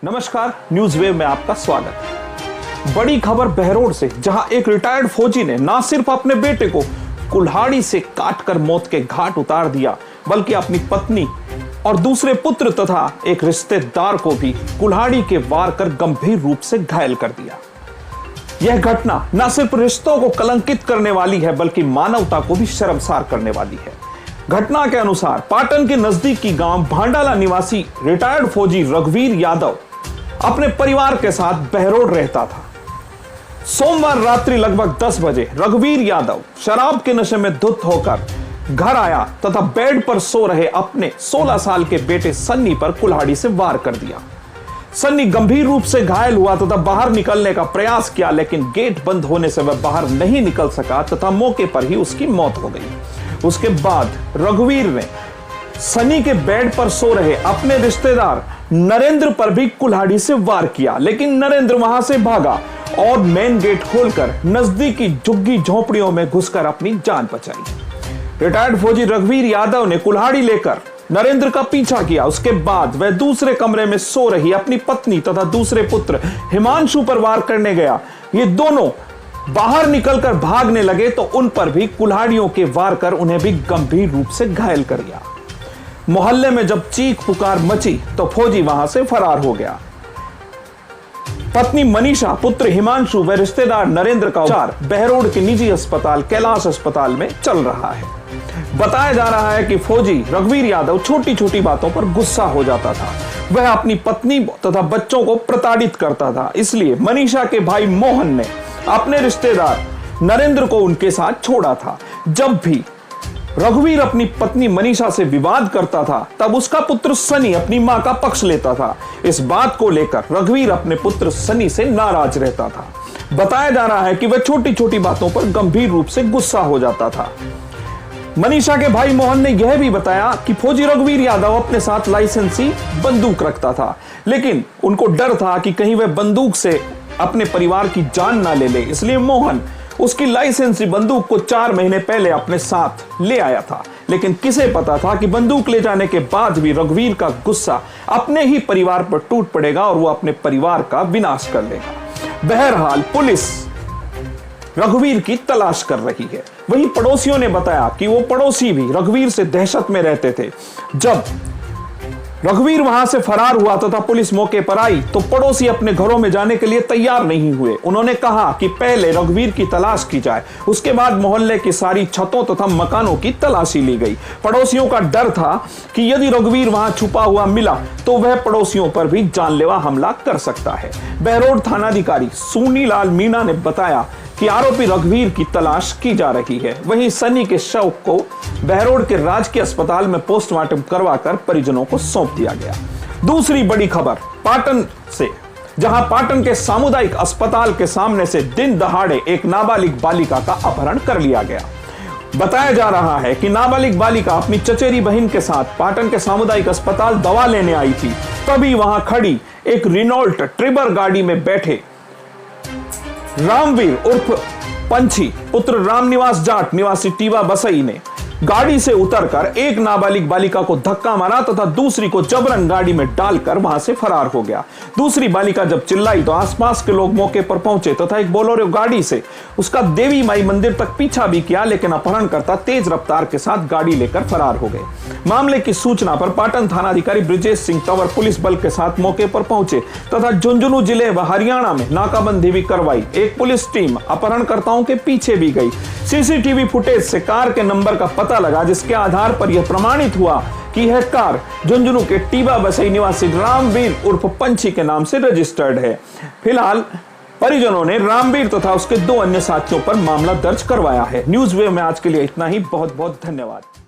नमस्कार, news wave में आपका स्वागत है। बड़ी खबर बहरोड से, जहां एक रिटायर्ड फौजी ने ना सिर्फ अपने बेटे को कुल्हाड़ी से काटकर मौत के घाट उतार दिया, बल्कि अपनी पत्नी और दूसरे पुत्र तथा एक रिश्तेदार को भी कुल्हाड़ी के वार कर गंभीर रूप से घायल कर दिया। यह घटना न सिर्फ रिश्तों को कलंकित करने वाली है, बल्कि मानवता को भी शर्मसार करने वाली है। घटना के अनुसार पाटन के नजदीकी गांव भांडाला निवासी रिटायर्ड फौजी रघुवीर यादव अपने परिवार के साथ बहरोड रहता था। सोमवार रात्रि लगभग 10 बजे रघुवीर यादव शराब के नशे में धुत होकर घर आया तथा बेड पर सो रहे अपने 16 साल के बेटे सन्नी पर कुल्हाड़ी से वार कर दिया। सन्नी गंभीर रूप से घायल हुआ तथा बाहर निकलने का प्रयास किया, लेकिन गेट बंद होने से वह बाहर नहीं निकल सका तथा मौके पर ही उसकी मौत हो गई। उसके बाद रघुवीर ने सनी के बेड पर सो रहे अपने रिश्तेदार नरेंद्र पर भी कुल्हाड़ी से वार किया, लेकिन नरेंद्र वहां से भागा और मेन गेट खोलकर नजदीकी झुग्गी झोपड़ियों में घुसकर अपनी जान बचाई। रिटायर्ड फौजी रघुवीर यादव ने कुल्हाड़ी लेकर नरेंद्र का पीछा किया। उसके बाद वह दूसरे कमरे में सो रही अपनी पत्नी तथा दूसरे पुत्र हिमांशु पर वार करने गया। ये दोनों बाहर निकलकर भागने लगे तो उन पर भी कुल्हाड़ियों के वार कर उन्हें भी गंभीर रूप से घायल कर दिया। मोहल्ले में जब चीख पुकार मची तो फौजी वहां से फरार हो गया। पत्नी मनीषा, पुत्र हिमांशु व रिश्तेदार नरेंद्र का उपचार बहरोड के निजी अस्पताल कैलाश अस्पताल में चल रहा है। बताया जा रहा है कि फौजी रघुवीर यादव छोटी छोटी बातों पर गुस्सा हो जाता था। वह अपनी पत्नी तथा बच्चों को प्रताड़ित करता था। इसलिए मनीषा के भाई मोहन ने अपने रिश्तेदार नरेंद्र को उनके साथ छोड़ा था। जब भी रघुवीर अपनी पत्नी मनीषा से विवाद करता था, तब उसका पुत्र सनी अपनी मां का पक्ष लेता था। इस बात को लेकर रघुवीर अपने पुत्र सनी से नाराज रहता था। बताया जा रहा है कि वह छोटी छोटी बातों पर गंभीर रूप से गुस्सा हो जाता था। मनीषा के भाई मोहन ने यह भी बताया कि फौजी रघुवीर यादव अपने साथ लाइसेंसी बंदूक रखता था, लेकिन उनको डर था कि कहीं वह बंदूक से अपने परिवार की जान ना ले ले, इसलिए मोहन उसकी लाइसेंसी बंदूक को 4 महीने पहले अपने साथ ले आया था। लेकिन किसे पता था कि बंदूक ले जाने के बाद भी रघुवीर का गुस्सा अपने ही परिवार पर टूट पड़ेगा और वो अपने परिवार का विनाश कर लेगा। बहरहाल पुलिस रघुवीर की तलाश कर रही है। वहीं पड़ोसियों ने बताया कि वो पड़ोसी भी रघुवीर से दहशत में रहते थे। जब रघुवीर वहां से फरार हुआ तथा पुलिस मौके पर आई तो पड़ोसी अपने घरों में जाने के लिए तैयार नहीं हुए। उन्होंने कहा कि पहले रघुवीर की तलाश की जाए, उसके बाद मोहल्ले की सारी छतों तथा मकानों की तलाशी ली गई। पड़ोसियों का डर था कि यदि रघुवीर वहां छुपा हुआ मिला तो वह पड़ोसियों पर भी जानलेवा हमला कर सकता है। बहरोड थानाधिकारी सूनीलाल मीणा ने बताया कि आरोपी रघुवीर की तलाश की जा रही है। वहीं सनी के शव को बहरोड के राजकीय अस्पताल में पोस्टमार्टम करवाकर परिजनों को सौंप दिया गया। दूसरी बड़ी खबर पाटन से, जहां पाटन के सामुदायिक अस्पताल के सामने से दिन दहाड़े एक नाबालिग बालिका का अपहरण कर लिया गया। बताया जा रहा है कि नाबालिग बालिका अपनी चचेरी बहन के साथ पाटन के सामुदायिक अस्पताल दवा लेने आई थी। तभी वहां खड़ी एक रिनॉल्ट ट्रिबर गाड़ी में बैठे रामवीर उर्फ पंछी पुत्र रामनिवास जाट निवासी टीवा बसई ने गाड़ी से उतरकर एक नाबालिग बालिका को धक्का मारा तथा दूसरी को जबरन गाड़ी में डालकर वहां से फरार हो गया। दूसरी बालिका जब चिल्लाई तो आसपास के लोग मौके पर पहुंचे तथा एक बोलेरो गाड़ी से उसका देवी माई मंदिर तक पीछा भी किया, लेकिन अपहरणकर्ता तेज रफ्तार के साथ गाड़ी लेकर फरार हो गए। मामले की सूचना पर पाटन थानाधिकारी ब्रिजेश सिंह तंवर पुलिस बल के साथ मौके पर पहुंचे तथा झुंझुनू जिले व हरियाणा में नाकाबंदी भी करवाई। एक पुलिस टीम अपहरणकर्ताओं के पीछे भी गई। सीसीटीवी फुटेज से कार के नंबर का पता लगा, जिसके आधार पर यह प्रमाणित हुआ कि यह कार झुंझुनू के टीबा बसई निवासी रामवीर उर्फ पंछी के नाम से रजिस्टर्ड है। फिलहाल परिजनों ने रामवीर तथा उसके 2 अन्य साथियों पर मामला दर्ज करवाया है। न्यूज वेव में आज के लिए इतना ही। बहुत बहुत धन्यवाद।